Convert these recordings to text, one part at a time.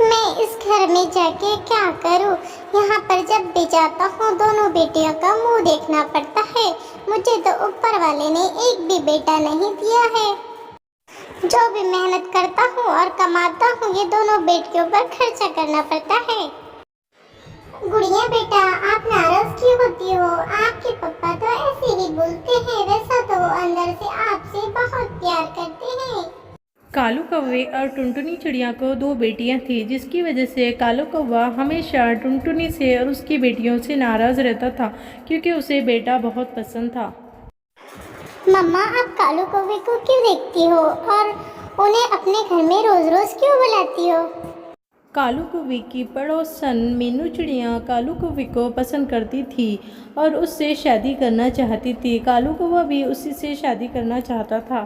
मैं इस घर में जाके क्या करूं? यहाँ पर जब भी जाता हूँ दोनों बेटियों का मुंह देखना पड़ता है। मुझे तो ऊपर वाले ने एक भी बेटा नहीं दिया है। जो भी मेहनत करता हूँ और कमाता हूँ ये दोनों बेटियों पर खर्चा करना पड़ता है। गुड़िया बेटा, आप नाराज क्यों होती हो? आपके पापा तो ऐसे ही बोलते हैं, वैसा तो वो अंदर से आपसे बहुत प्यार करते हैं। कालू कौवे और टुनटुनी चिड़िया को दो बेटियां थीं, जिसकी वजह से कालू कौवा हमेशा टुनटुनी से और उसकी बेटियों से नाराज़ रहता था, क्योंकि उसे बेटा बहुत पसंद था। मम्मा, आप कालू कौवे को क्यों देखती हो और उन्हें अपने घर में रोज रोज क्यों बुलाती हो? कालू कौवे की पड़ोसन मीनू चिड़िया कालू कौवे को पसंद करती थी और उससे शादी करना चाहती थी। कालू कौवा भी उसी से शादी करना चाहता था।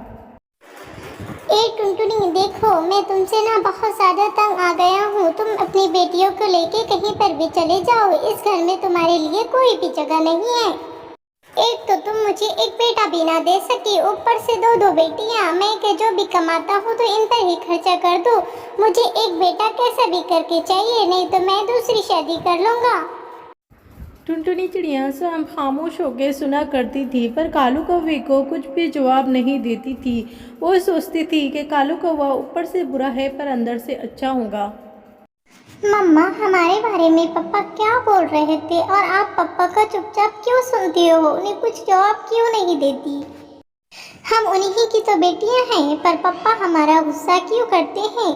ए टुनटुनी, देखो मैं तुमसे ना बहुत ज़्यादा तंग आ गया हूँ। तुम अपनी बेटियों को लेके कहीं पर भी चले जाओ, इस घर में तुम्हारे लिए कोई भी जगह नहीं है। एक तो तुम मुझे एक बेटा भी ना दे सकी, ऊपर से दो दो बेटियां। मैं के जो भी कमाता हूँ तो इन पर ही खर्चा कर दूँ। मुझे एक बेटा कैसा भी करके चाहिए, नहीं तो मैं दूसरी शादी कर लूँगा। टुनटुनी चिड़िया सब खामोश होकर सुना करती थी, पर कालू कौवे को कुछ भी जवाब नहीं देती थी। वो सोचती थी कि कालू कौवा ऊपर से बुरा है पर अंदर से अच्छा होगा। मम्मा, हमारे बारे में पापा क्या बोल रहे थे और आप पापा का चुपचाप क्यों सुनती हो? उन्हें कुछ जवाब क्यों नहीं देती? हम उन्हीं की तो बेटियां हैं, पर पापा हमारा गुस्सा क्यों करते हैं?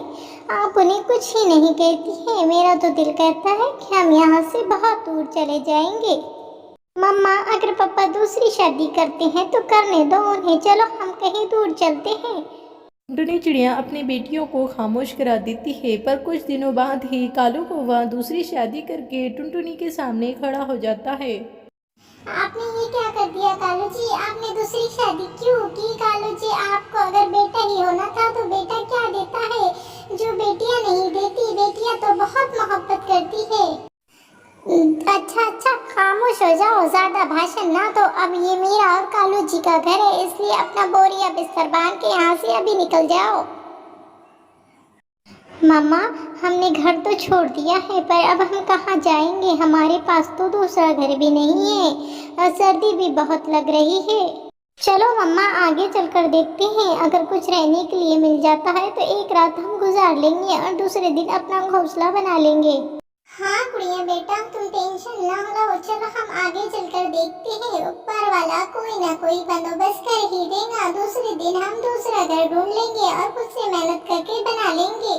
आप उन्हें कुछ ही नहीं कहती हैं। मेरा तो दिल कहता है कि हम यहाँ से बहुत दूर चले जाएंगे। मम्मा, अगर पापा दूसरी शादी करते हैं तो करने दो उन्हें, चलो हम कहीं दूर चलते हैं। टुनटुनी चिड़िया अपनी बेटियों को खामोश करा देती है, पर कुछ दिनों बाद ही कालू कौवा दूसरी शादी करके टुनटुनी के सामने खड़ा हो जाता है। आपने ये क्या कर दिया कालू जी? आपने दूसरी शादी क्यों की? कालू जी, आपको अगर बेटा ही होना था तो बेटा क्या देता है जो बेटियां नहीं देती? बेटियां तो बहुत मोहब्बत करती है। अच्छा अच्छा, खामोश हो जाओ, ज्यादा भाषण ना दो। अब ये मेरा और कालू जी का घर है, इसलिए अपना बोरिया बिस्तर बांध के यहाँ से अभी निकल जाओ। मम्मा, हमने घर तो छोड़ दिया है, पर अब हम कहाँ जाएंगे? हमारे पास तो दूसरा घर भी नहीं है और सर्दी भी बहुत लग रही है। चलो मम्मा, आगे चलकर देखते हैं। अगर कुछ रहने के लिए मिल जाता है तो एक रात हम गुजार लेंगे और दूसरे दिन अपना घोंसला बना लेंगे। हाँ गुड़िया बेटा, तुम टेंशन ना लो। चलो हम आगे चलकर देखते हैं। ऊपर वाला कोई ना कोई बंदोबस्त कर ही देगा। दूसरे दिन हम दूसरा घर ढूंढ लेंगे और खुद से मेहनत करके बना लेंगे।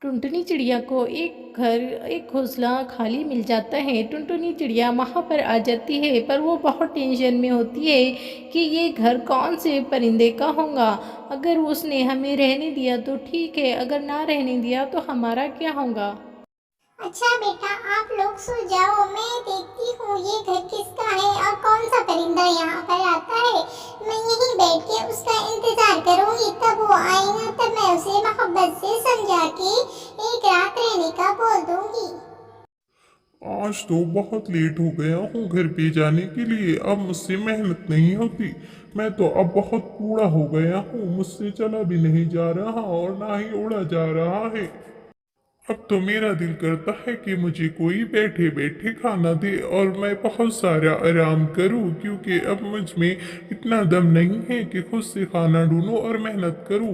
टुनटुनी चिड़िया को एक घोंसला खाली मिल जाता है। टुनटुनी चिड़िया वहाँ पर आ जाती है, पर वो बहुत टेंशन में होती है कि ये घर कौन से परिंदे का होगा। अगर उसने हमें रहने दिया तो ठीक है, अगर ना रहने दिया तो हमारा क्या होगा। अच्छा बेटा, आप लोग सो जाओ, मैं देखती हूँ ये घर किसका है और कौन सा परिंदा यहाँ पर आता है। मैं यहीं बैठ के उसका इंतजार करूँगी, तब वो आएगा तब मैं उसे मोहब्बत से समझा के एक रात रहने का बोल दूँगी। आज तो बहुत लेट हो गया हूँ घर पे जाने के लिए। अब मुझसे मेहनत नहीं होती। मैं तो अब बहुत बूढ़ा हो गया हूँ, मुझसे चला भी नहीं जा रहा और ना ही उड़ा जा रहा है। अब तो मेरा दिल करता है कि मुझे कोई बैठे बैठे खाना दे और मैं बहुत सारा आराम करूं, क्योंकि अब मुझ में इतना दम नहीं है कि खुद से खाना ढूंढूं और मेहनत करूं।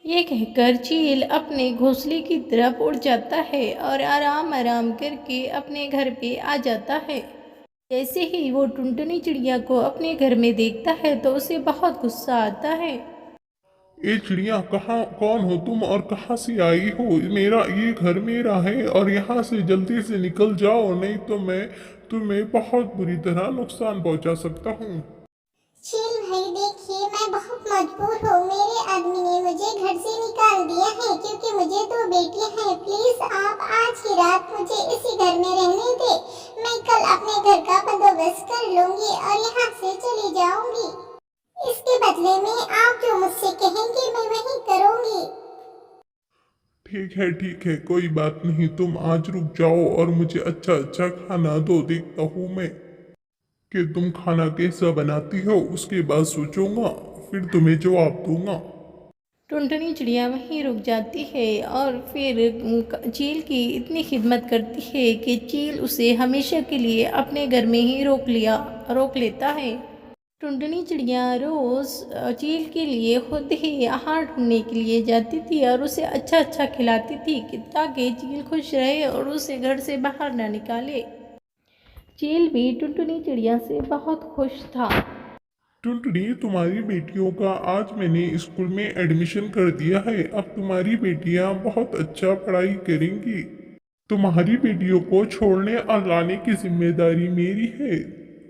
ये कहकर चील अपने घोंसले की तरफ उड़ जाता है और आराम आराम करके अपने घर पे आ जाता है। जैसे ही वो टुनटुनी चिड़िया को अपने घर में देखता है तो उसे बहुत गुस्सा आता है। ये चिड़िया, कहाँ कौन हो तुम और कहाँ से आई हो? मेरा ये घर मेरा है और यहाँ से जल्दी से निकल जाओ, नहीं तो मैं तुम्हें बहुत बुरी तरह नुकसान पहुँचा सकता हूँ। चील भाई देखिए, मैं बहुत मजबूर हूँ। मेरे आदमी ने मुझे घर से निकाल दिया है क्योंकि मुझे दो बेटियां हैं। प्लीज आप आज की रात मुझे इसी घर में रहने दे। मैं कल अपने घर का बंदोबस्त कर लूंगी और यहाँ से चली जाऊंगी। इसके बदले में आप जो मुझसे कहेंगे मैं वही करूंगी। ठीक है, कोई बात नहीं। तुम आज रुक जाओ और मुझे अच्छा अच्छा खाना दो। देखता हूँ मैं कि तुम खाना कैसा बनाती हो, उसके बाद सोचूंगा, फिर तुम्हें जवाब दूंगा। टुनटुनी चिड़िया वहीं रुक जाती है और फिर चील की इतनी खिदमत करती है कि चील उसे हमेशा के लिए अपने घर में ही रोक लेता है। टुनटुनी चिड़िया रोज़ चील के लिए खुद ही आहार ढूंढने के लिए जाती थी और उसे अच्छा अच्छा खिलाती थी ताकि चील खुश रहे और उसे घर से बाहर ना निकाले। चील भी टुनटुनी चिड़िया से बहुत खुश था। टुनटुनी, तुम्हारी बेटियों का आज मैंने स्कूल में एडमिशन कर दिया है। अब तुम्हारी बेटियां बहुत अच्छा पढ़ाई करेंगी। तुम्हारी बेटियों को छोड़ने और लाने की जिम्मेदारी मेरी है।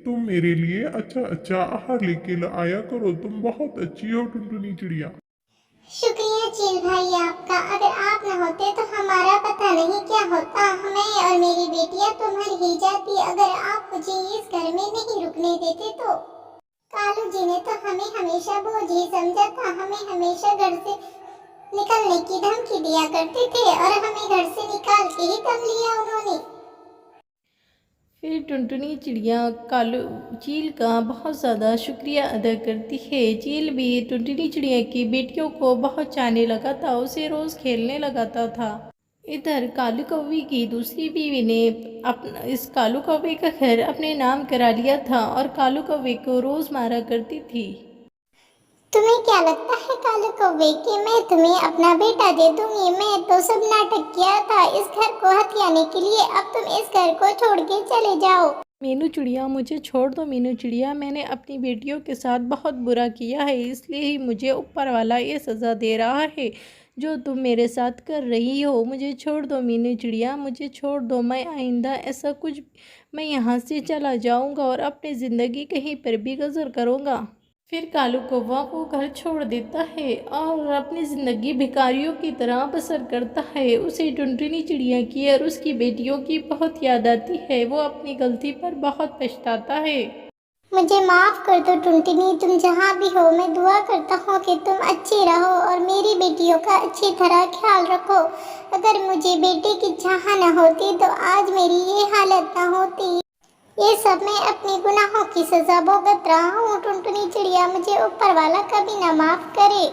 तुम मेरे लिए अच्छा अच्छा आहार लेके आया करो। तुम बहुत अच्छी हो टुनटुनी चिड़िया। शुक्रिया चील भाई आपका। अगर आप न होते तो हमारा पता नहीं क्या होता। मैं और मेरी बेटियां तो मर ही जाती अगर आप मुझे इस घर में नहीं रुकने देते तो। कालू जी ने तो हमें हमेशा बोझ ही समझा था। हमें हमेशा घर से निकलने की धमकी दिया करते थे और हमें घर से निकाल के ही दम लिया उन्होंने। फिर टुनटुनी चिड़िया कालू चील का बहुत ज़्यादा शुक्रिया अदा करती है। चील भी टुनटुनी चिड़िया की बेटियों को बहुत चाहने लगा था, उसे रोज़ खेलने लगाता था। इधर कालू कौवे की दूसरी बीवी ने इस कालू कौवे का घर अपने नाम करा लिया था और कालू कौवे को रोज़ मारा करती थी। तुम्हें क्या लगता है कालू कौवे कि मैं तुम्हें अपना बेटा दे दूंगी? मैं तो सब नाटक किया था इस घर को हथियाने के लिए। अब तुम इस घर को छोड़ के चले जाओ। मीनू चिड़िया, मुझे छोड़ दो मीनू चिड़िया। मैंने अपनी बेटियों के साथ बहुत बुरा किया है, इसलिए ही मुझे ऊपर वाला ये सज़ा दे रहा है जो तुम मेरे साथ कर रही हो। मुझे छोड़ दो मीनू चिड़िया, मुझे छोड़ दो। मैं आइंदा ऐसा कुछ मैं यहाँ से चला जाऊँगा और अपनी ज़िंदगी कहीं पर भी गुज़र करूँगा। फिर कालू कौवा वो घर छोड़ देता है और अपनी ज़िंदगी भिखारियों की तरह बसर करता है। उसे टुनटुनी चिड़िया की और उसकी बेटियों की बहुत याद आती है। वो अपनी गलती पर बहुत पछताता है। मुझे माफ कर दो टुनटुनी, तुम जहाँ भी हो मैं दुआ करता हूँ कि तुम अच्छी रहो और मेरी बेटियों का अच्छी तरह ख्याल रखो। अगर मुझे बेटे की चाह न होती तो आज मेरी ये हालत न होती। ये सब मैं अपने गुनाहों की सजा भुगत रहा हूँ। टुनटुनी चिड़िया, मुझे ऊपर वाला कभी ना माफ करे।